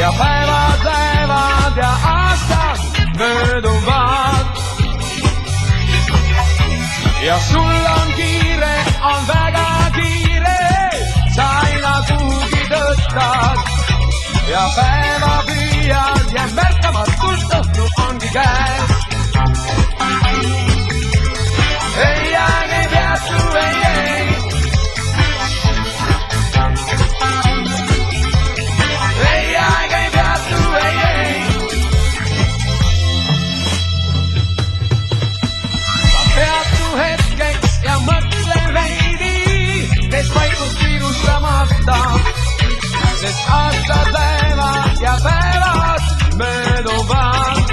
ja päevad lähevad ja aastad mööduvad. Ja sul on kiire, on väga kiire, sa aina kuhugi tõttad. Ja päeva püüad ja märkamatult õhtu ongi käes. Ei aeg ei peatu, ei. Ei aeg ei peatu, ei. Sa peatu hetkeks ja mõtle veidi, kes vaikust viirustamata, sest aastad lähevad ja päevad mööduvad.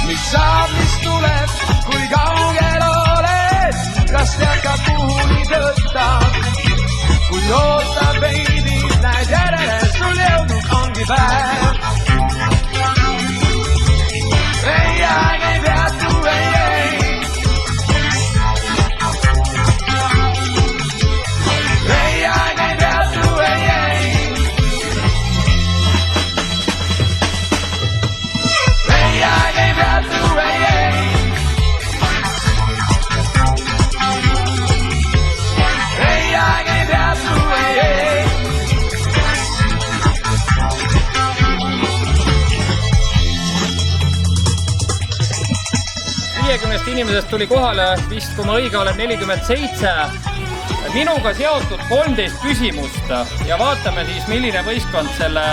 Mis saab, mis tuleb, kui kaugel oled, kas jätkab kuhuni tõttad? Kui ootad veidi, näed järele, sul jõudnud ongi päev. Ei aeg ei peatu, ei. Ei aeg ei peatu, ei. Ei aeg ei peatu, ei. Ei aeg ei peatu, ei. 50 inimesest tuli kohale vist, kui ma õige olen, 47. Minuga seotud 13 küsimust ja vaatame siis, milline võistkond selle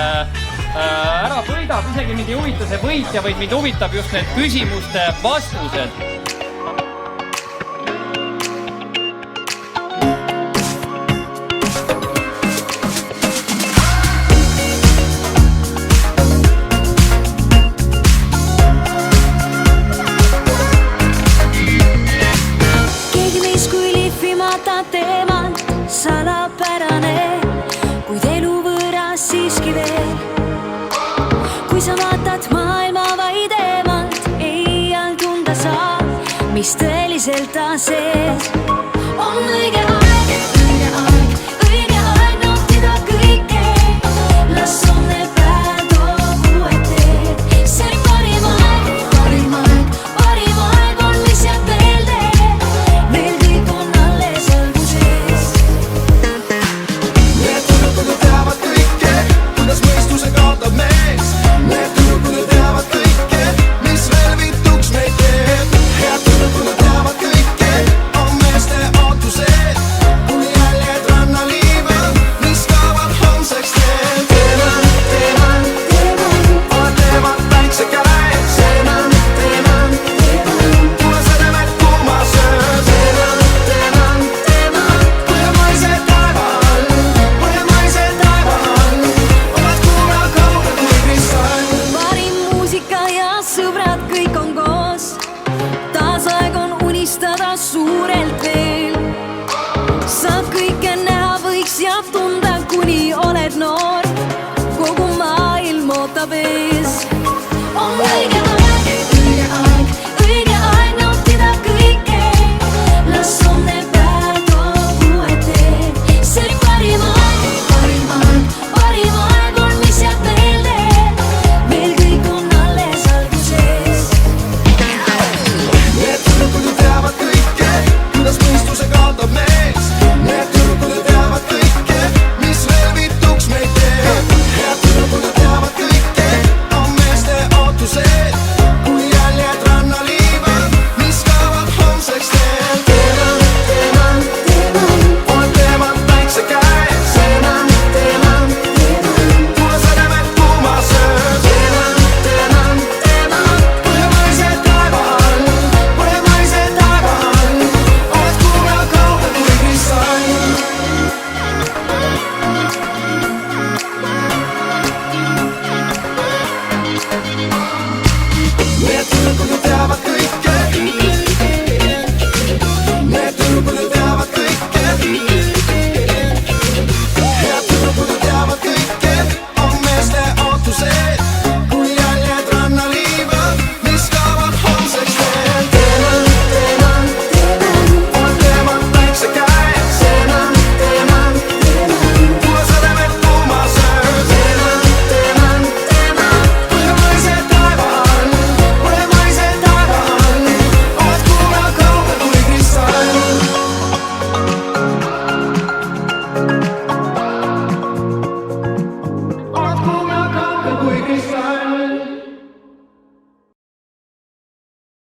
ära võidab. Isegi mind ei huvita see võitja, vaid mind huvitab just need küsimuste vastused. Teemant salapärane, kuid elu võõras siiski veel. Kui sa vaatad maailma vaid eemalt, ei all tunda saab, mis tõeliselt ta sees. On õige aeg, õige aeg, õige aeg nautida kõike. Las homne päev toob uued teed. See parim aeg, parim aeg, parim aeg on, mis jääb meelde. Veel kõik on alles alguses. Need tüdrukud teavad kõike, kuidas mõistuse kaotab mees. Need tüdrukud teavad kõike, mis veel vituks meid teeb. Head tüdrukud teavad kõike, on meeste ootused. Kui jäljed ranna liivad, mis kaovad homseks teeb. Teeman, teeman, teeman, oled teevad päikse käes. Teeman, teeman, teeman, tule sõdemed kuumas öös. Teeman, teeman, teeman, põhjamaise taeva all, põhjamaise taeva all. Oled kuula kaugel kui kristall. Parim muusika ja sõbrad, kõik on koos. Taas aeg on unistada suurelt veel. Saab kõike näha, võiks ja tunda